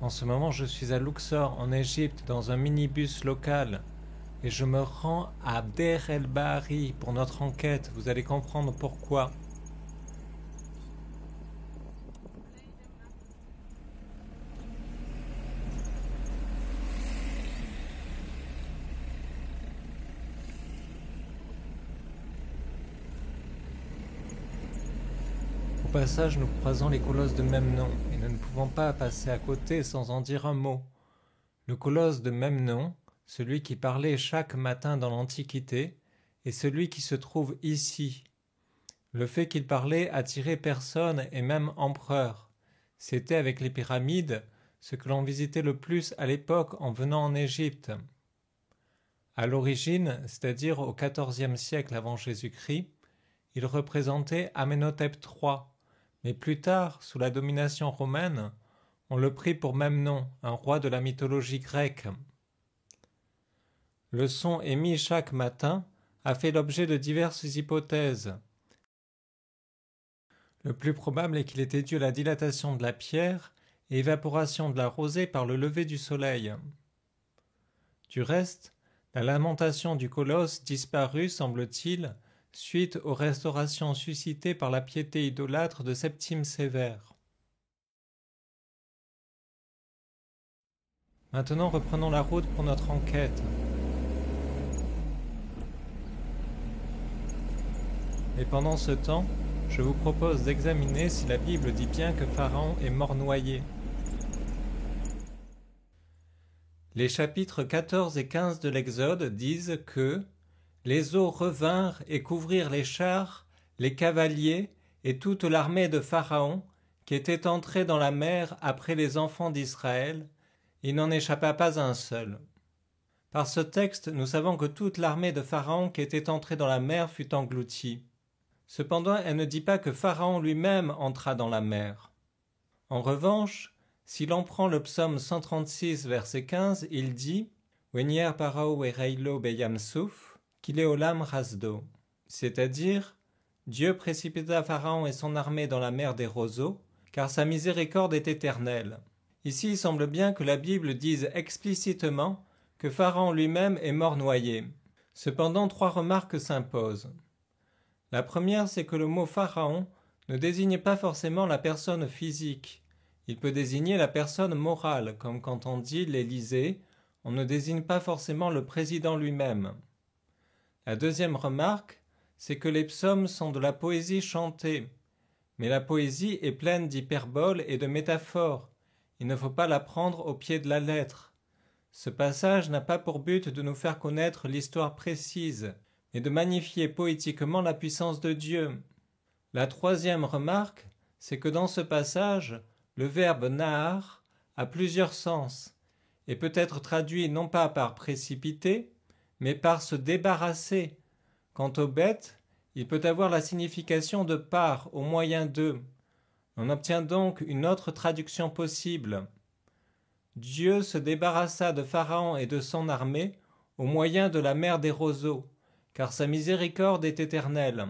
En ce moment, je suis à Luxor, en Égypte, dans un minibus local. Et je me rends à Der El Bahari pour notre enquête. Vous allez comprendre pourquoi. Au passage, nous croisons les colosses de même nom, et nous ne pouvons pas passer à côté sans en dire un mot. Le colosse de même nom, celui qui parlait chaque matin dans l'Antiquité, est celui qui se trouve ici. Le fait qu'il parlait attirait personne et même empereur. C'était avec les pyramides ce que l'on visitait le plus à l'époque en venant en Égypte. À l'origine, c'est-à-dire au XIVe siècle avant Jésus-Christ, il représentait Amenhotep III, mais plus tard, sous la domination romaine, on le prit pour même nom, un roi de la mythologie grecque. Le son émis chaque matin a fait l'objet de diverses hypothèses. Le plus probable est qu'il était dû à la dilatation de la pierre et évaporation de la rosée par le lever du soleil. Du reste, la lamentation du colosse disparut, semble-t-il, suite aux restaurations suscitées par la piété idolâtre de Septime Sévère. Maintenant, reprenons la route pour notre enquête. Et pendant ce temps, je vous propose d'examiner si la Bible dit bien que Pharaon est mort noyé. Les chapitres 14 et 15 de l'Exode disent que les eaux revinrent et couvrirent les chars, les cavaliers et toute l'armée de Pharaon qui était entrée dans la mer après les enfants d'Israël. Il n'en échappa pas un seul. Par ce texte, nous savons que toute l'armée de Pharaon qui était entrée dans la mer fut engloutie. Cependant, elle ne dit pas que Pharaon lui-même entra dans la mer. En revanche, si l'on prend le psaume 136, verset 15, il dit « Wenyer parao ereilo beyamsouf, kileolam rasdo », c'est-à-dire « Dieu précipita Pharaon et son armée dans la mer des roseaux, car sa miséricorde est éternelle ». Ici, il semble bien que la Bible dise explicitement que Pharaon lui-même est mort noyé. Cependant, trois remarques s'imposent. La première, c'est que le mot Pharaon ne désigne pas forcément la personne physique. Il peut désigner la personne morale, comme quand on dit l'Élysée, on ne désigne pas forcément le président lui-même. La deuxième remarque, c'est que les psaumes sont de la poésie chantée. Mais la poésie est pleine d'hyperboles et de métaphores. Il ne faut pas la prendre au pied de la lettre. Ce passage n'a pas pour but de nous faire connaître l'histoire précise, mais de magnifier poétiquement la puissance de Dieu. La troisième remarque, c'est que dans ce passage, le verbe nahar a plusieurs sens et peut être traduit non pas par précipiter, mais par se débarrasser. Quant aux bêtes, il peut avoir la signification de par au moyen d'eux. On obtient donc une autre traduction possible. Dieu se débarrassa de Pharaon et de son armée au moyen de la mer des roseaux, car sa miséricorde est éternelle.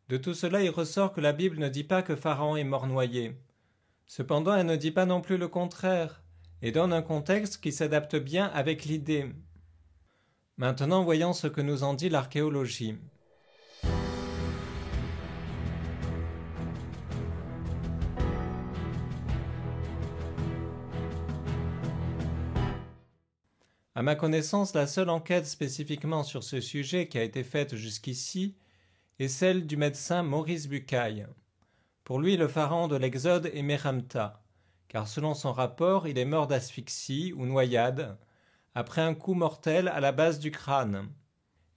De tout cela, il ressort que la Bible ne dit pas que Pharaon est mort noyé. Cependant, elle ne dit pas non plus le contraire, et donne un contexte qui s'adapte bien avec l'idée. Maintenant, voyons ce que nous en dit l'archéologie. À ma connaissance, la seule enquête spécifiquement sur ce sujet qui a été faite jusqu'ici est celle du médecin Maurice Bucaille. Pour lui, le pharaon de l'Exode est Méramta, car selon son rapport, il est mort d'asphyxie ou noyade, après un coup mortel à la base du crâne.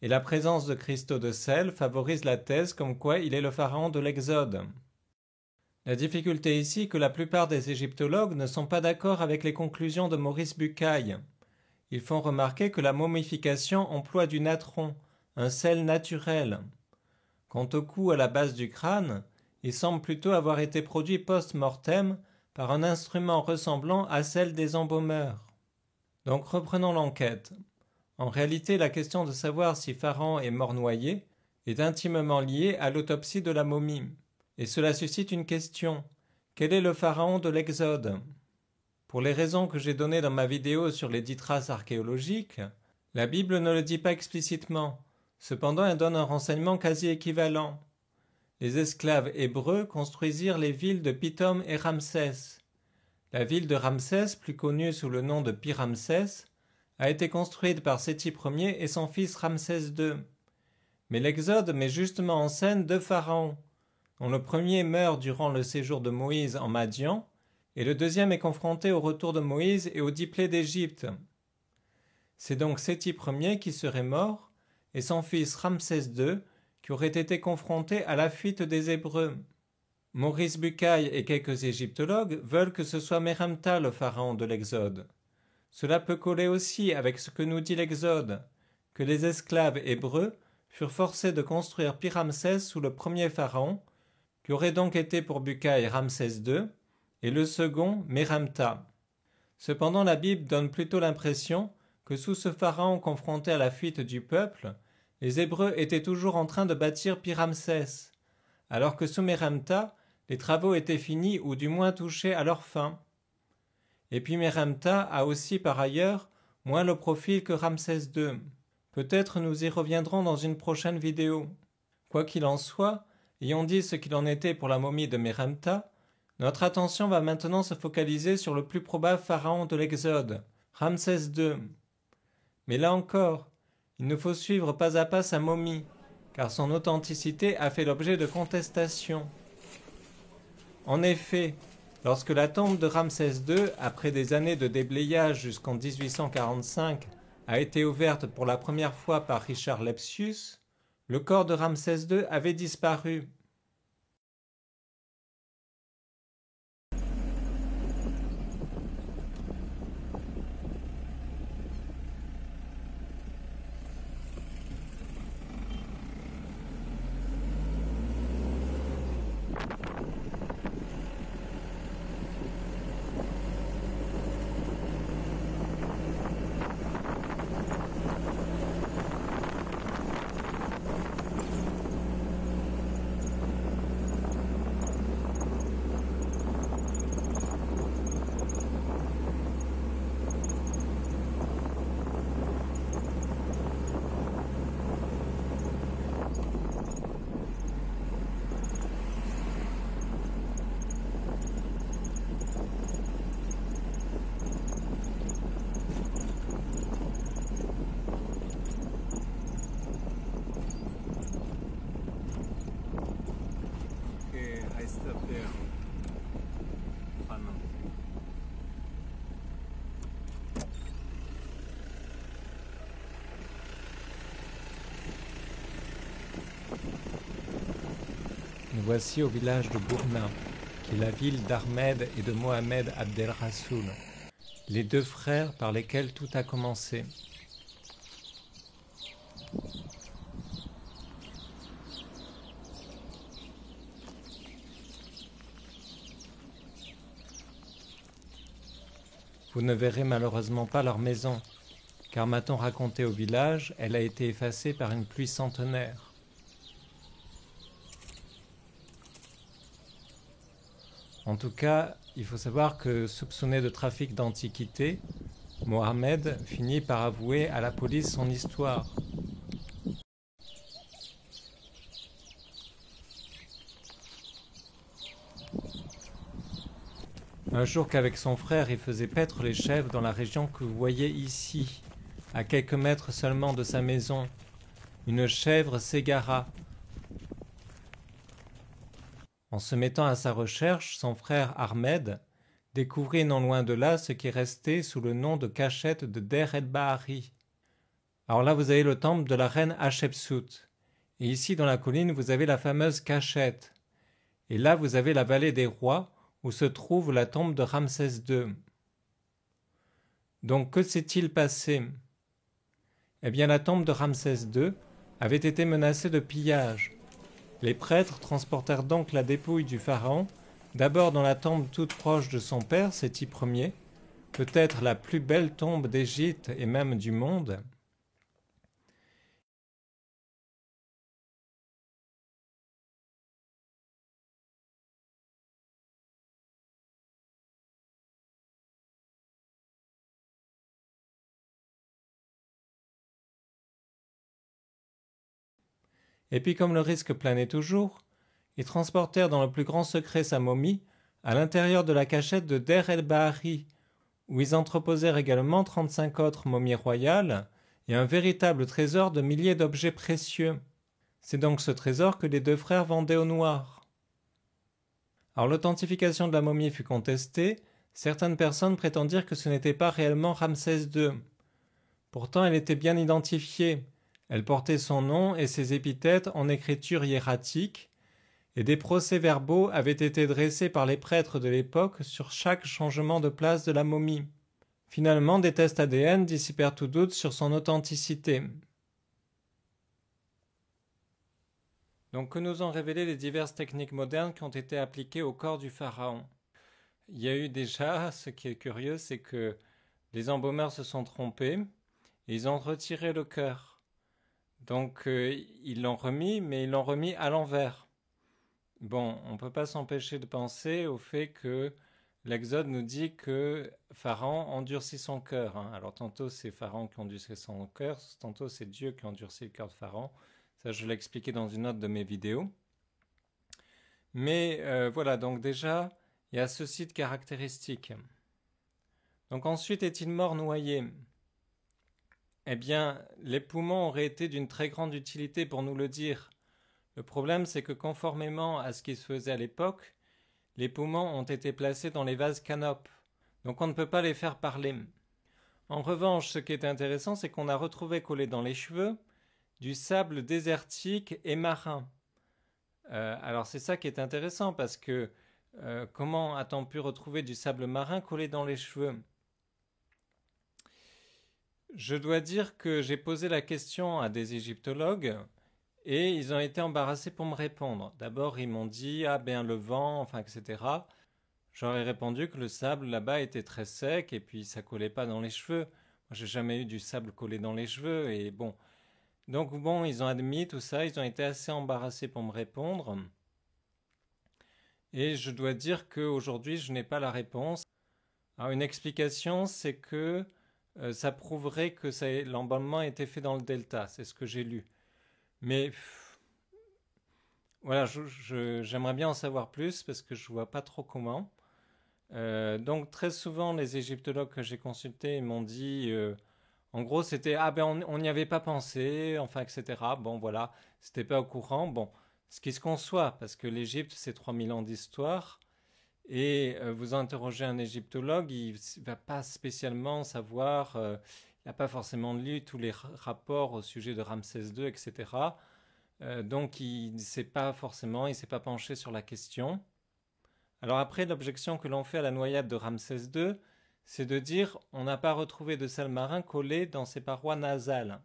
Et la présence de cristaux de sel favorise la thèse comme quoi il est le pharaon de l'Exode. La difficulté ici est que la plupart des égyptologues ne sont pas d'accord avec les conclusions de Maurice Bucaille. Ils font remarquer que la momification emploie du natron, un sel naturel. Quant au coup à la base du crâne, il semble plutôt avoir été produit post-mortem par un instrument ressemblant à celle des embaumeurs. Donc reprenons l'enquête. En réalité, la question de savoir si Pharaon est mort noyé est intimement liée à l'autopsie de la momie. Et cela suscite une question. Quel est le pharaon de l'Exode ? Pour les raisons que j'ai données dans ma vidéo sur les 10 traces archéologiques, la Bible ne le dit pas explicitement. Cependant, elle donne un renseignement quasi équivalent. Les esclaves hébreux construisirent les villes de Pithom et Ramsès. La ville de Ramsès, plus connue sous le nom de Pi-Ramsès, a été construite par Séti Ier et son fils Ramsès II. Mais l'Exode met justement en scène deux pharaons, dont le premier meurt durant le séjour de Moïse en Madian, et le deuxième est confronté au retour de Moïse et aux 10 plaies d'Égypte. C'est donc Séti Ier qui serait mort, et son fils Ramsès II qui aurait été confronté à la fuite des Hébreux. Maurice Bucaille et quelques égyptologues veulent que ce soit Mérenptah le pharaon de l'Exode. Cela peut coller aussi avec ce que nous dit l'Exode, que les esclaves hébreux furent forcés de construire Pi-Ramsès sous le premier pharaon, qui aurait donc été pour Bucaille Ramsès II, et le second Mérenptah. Cependant, la Bible donne plutôt l'impression que sous ce pharaon confronté à la fuite du peuple, les Hébreux étaient toujours en train de bâtir Pi-Ramsès, alors que sous Mérenptah, les travaux étaient finis ou du moins touchés à leur fin. Et puis Mérenptah a aussi par ailleurs moins le profil que Ramsès II. Peut-être nous y reviendrons dans une prochaine vidéo. Quoi qu'il en soit, ayant dit ce qu'il en était pour la momie de Mérenptah, notre attention va maintenant se focaliser sur le plus probable pharaon de l'Exode, Ramsès II. Mais là encore, il nous faut suivre pas à pas sa momie, car son authenticité a fait l'objet de contestations. En effet, lorsque la tombe de Ramsès II, après des années de déblayage jusqu'en 1845, a été ouverte pour la première fois par Richard Lepsius, le corps de Ramsès II avait disparu. Nous voici au village de Gourna, qui est la ville d'Ahmed et de Mohamed Abdel Rassoul, les deux frères par lesquels tout a commencé. Vous ne verrez malheureusement pas leur maison, car m'a-t-on raconté au village, elle a été effacée par une pluie centenaire. En tout cas, il faut savoir que, soupçonné de trafic d'antiquités, Mohamed finit par avouer à la police son histoire. Un jour qu'avec son frère il faisait paître les chèvres dans la région que vous voyez ici, à quelques mètres seulement de sa maison, une chèvre s'égara. En se mettant à sa recherche, son frère Ahmed découvrit non loin de là ce qui restait sous le nom de cachette de Der el-Bahari. Alors là, vous avez le temple de la reine Hatshepsut. Et ici, dans la colline, vous avez la fameuse cachette. Et là, vous avez la vallée des rois, où se trouve la tombe de Ramsès II. Donc, que s'est-il passé? Eh bien, la tombe de Ramsès II avait été menacée de pillage. Les prêtres transportèrent donc la dépouille du pharaon, d'abord dans la tombe toute proche de son père, Séti Ier, peut-être la plus belle tombe d'Égypte et même du monde, Et puis comme le risque planait toujours, ils transportèrent dans le plus grand secret sa momie à l'intérieur de la cachette de Der el-Bahari, où ils entreposèrent également 35 autres momies royales et un véritable trésor de milliers d'objets précieux. C'est donc ce trésor que les deux frères vendaient aux Noirs. Alors l'authentification de la momie fut contestée, certaines personnes prétendirent que ce n'était pas réellement Ramsès II. Pourtant elle était bien identifiée, elle portait son nom et ses épithètes en écriture hiératique, et des procès-verbaux avaient été dressés par les prêtres de l'époque sur chaque changement de place de la momie. Finalement, des tests ADN dissipèrent tout doute sur son authenticité. Donc, que nous ont révélé les diverses techniques modernes qui ont été appliquées au corps du pharaon? Il y a eu déjà, ce qui est curieux, c'est que les embaumeurs se sont trompés et ils ont retiré le cœur. Donc, ils l'ont remis, mais ils l'ont remis à l'envers. Bon, on ne peut pas s'empêcher de penser au fait que l'Exode nous dit que Pharaon endurcit son cœur. Alors tantôt c'est Pharaon qui endurcit son cœur, tantôt c'est Dieu qui endurcit le cœur de Pharaon. Ça je l'ai expliqué dans une autre de mes vidéos. Mais voilà, donc déjà, il y a ceci de caractéristique. Donc ensuite, est-il mort noyé? Eh bien, les poumons auraient été d'une très grande utilité pour nous le dire. Le problème, c'est que conformément à ce qui se faisait à l'époque, les poumons ont été placés dans les vases canopes, donc on ne peut pas les faire parler. En revanche, ce qui est intéressant, c'est qu'on a retrouvé collé dans les cheveux du sable désertique et marin. Alors c'est ça qui est intéressant, parce que comment a-t-on pu retrouver du sable marin collé dans les cheveux? Je dois dire que j'ai posé la question à des égyptologues, et ils ont été embarrassés pour me répondre. D'abord, ils m'ont dit « Ah ben le vent, enfin etc. » J'aurais répondu que le sable là-bas était très sec et puis ça collait pas dans les cheveux. Moi, j'ai jamais eu du sable collé dans les cheveux et bon. Donc bon, ils ont admis tout ça, ils ont été assez embarrassés pour me répondre. Et je dois dire qu'aujourd'hui, je n'ai pas la réponse. Alors une explication, c'est que ça prouverait que l'emballement a été fait dans le delta, c'est ce que j'ai lu. Mais voilà, j'aimerais bien en savoir plus parce que je vois pas trop comment. Donc très souvent, les égyptologues que j'ai consultés m'ont dit, en gros, c'était ah ben on n'y avait pas pensé, enfin etc. Bon voilà, c'était pas au courant. Bon, ce qui se conçoit parce que l'Égypte c'est 3000 ans d'histoire et vous interrogez un égyptologue, il va pas spécialement savoir, il n'a pas forcément lu tous les rapports au sujet de Ramsès II, etc. Donc il ne sait pas forcément, il ne s'est pas penché sur la question. Alors après, l'objection que l'on fait à la noyade de Ramsès II, c'est de dire on n'a pas retrouvé de sel marin collé dans ses parois nasales.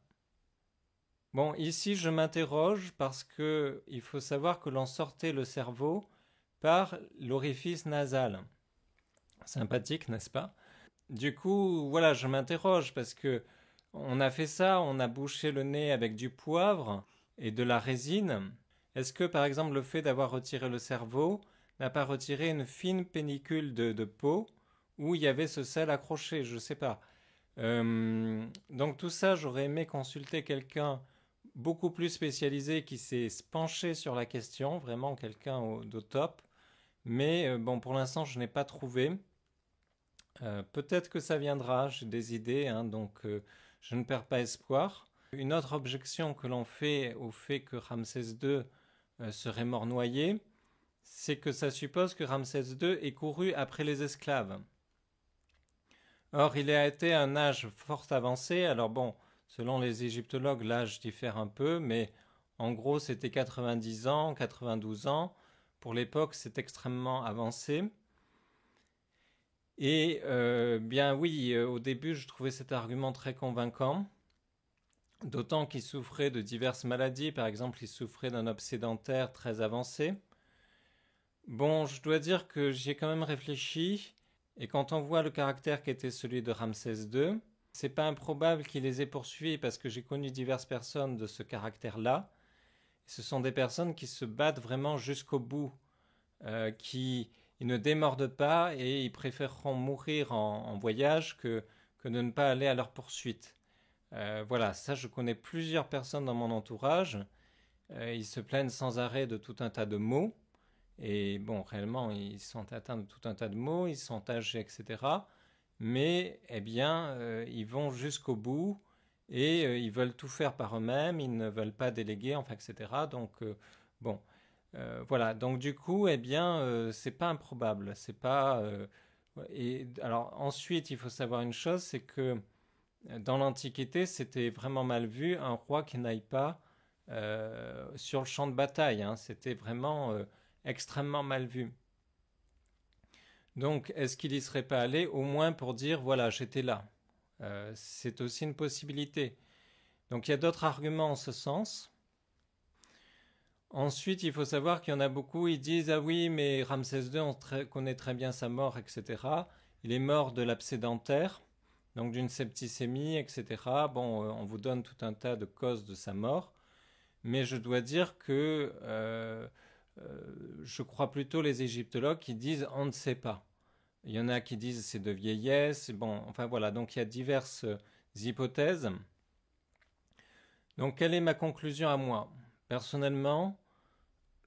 Bon, ici je m'interroge parce que il faut savoir que l'on sortait le cerveau par l'orifice nasal. Sympathique, n'est-ce pas? Du coup, voilà, je m'interroge parce que on a fait ça, on a bouché le nez avec du poivre et de la résine. Est-ce que par exemple le fait d'avoir retiré le cerveau n'a pas retiré une fine pellicule de peau où il y avait ce sel accroché? Je ne sais pas. Donc tout ça, j'aurais aimé consulter quelqu'un beaucoup plus spécialisé qui s'est penché sur la question, vraiment quelqu'un au top. Mais bon, pour l'instant, je n'ai pas trouvé. Peut-être que ça viendra, j'ai des idées, donc je ne perds pas espoir. Une autre objection que l'on fait au fait que Ramsès II serait mort noyé, c'est que ça suppose que Ramsès II ait couru après les esclaves. Or, il a été à un âge fort avancé, alors bon, selon les égyptologues, l'âge diffère un peu, mais en gros, c'était 90 ans, 92 ans. Pour l'époque, c'est extrêmement avancé. Et bien oui, au début, je trouvais cet argument très convaincant, d'autant qu'il souffrait de diverses maladies. Par exemple, il souffrait d'un obsédentaire très avancé. Bon, je dois dire que j'y ai quand même réfléchi, et quand on voit le caractère qu'était celui de Ramsès II, c'est pas improbable qu'il les ait poursuivis parce que j'ai connu diverses personnes de ce caractère-là. Ce sont des personnes qui se battent vraiment jusqu'au bout, qui ils ne démordent pas et ils préféreront mourir en voyage que de ne pas aller à leur poursuite. Voilà, ça je connais plusieurs personnes dans mon entourage Ils se plaignent sans arrêt de tout un tas de maux. Et bon, réellement, ils sont atteints de tout un tas de maux, ils sont âgés, etc. Mais, eh bien, ils vont jusqu'au bout et ils veulent tout faire par eux-mêmes, ils ne veulent pas déléguer, enfin, etc. Donc, bon, voilà. Donc, du coup, eh bien, c'est pas improbable. C'est pas. Et alors, ensuite, il faut savoir une chose, c'est que dans l'Antiquité, c'était vraiment mal vu un roi qui n'aille pas sur le champ de bataille. Hein. C'était vraiment extrêmement mal vu. Donc, est-ce qu'il y serait pas allé au moins pour dire voilà, j'étais là. C'est aussi une possibilité. Donc, il y a d'autres arguments en ce sens. Ensuite, il faut savoir qu'il y en a beaucoup, ils disent ah oui, mais Ramsès II, on connaît très bien sa mort, etc. Il est mort de l'absédentaire, donc d'une septicémie, etc. Bon, on vous donne tout un tas de causes de sa mort, mais je dois dire que je crois plutôt les égyptologues qui disent on ne sait pas. Il y en a qui disent c'est de vieillesse. Bon, enfin voilà, donc il y a diverses hypothèses. Donc quelle est ma conclusion à moi? Personnellement,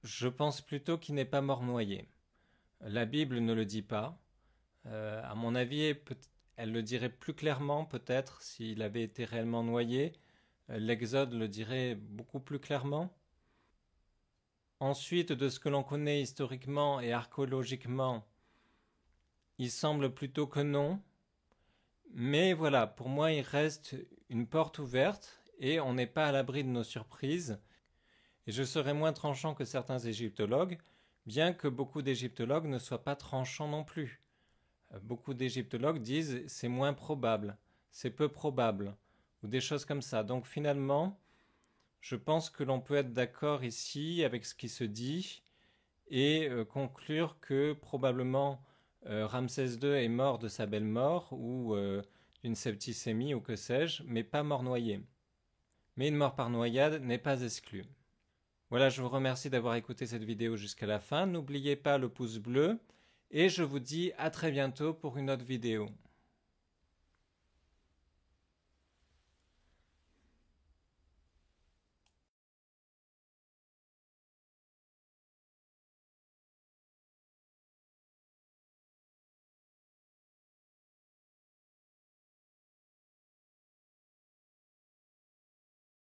je pense plutôt qu'il n'est pas mort noyé. La Bible ne le dit pas. À mon avis, elle le dirait plus clairement peut-être s'il avait été réellement noyé. L'Exode le dirait beaucoup plus clairement. Ensuite, de ce que l'on connaît historiquement et archéologiquement, il semble plutôt que non. Mais voilà, pour moi, il reste une porte ouverte et on n'est pas à l'abri de nos surprises. Et je serais moins tranchant que certains égyptologues, bien que beaucoup d'égyptologues ne soient pas tranchants non plus. Beaucoup d'égyptologues disent c'est moins probable, c'est peu probable, ou des choses comme ça. Donc finalement, je pense que l'on peut être d'accord ici avec ce qui se dit et conclure que probablement Ramsès II est mort de sa belle mort ou d'une septicémie ou que sais-je, mais pas mort noyé. Mais une mort par noyade n'est pas exclue. Voilà, je vous remercie d'avoir écouté cette vidéo jusqu'à la fin. N'oubliez pas le pouce bleu et je vous dis à très bientôt pour une autre vidéo.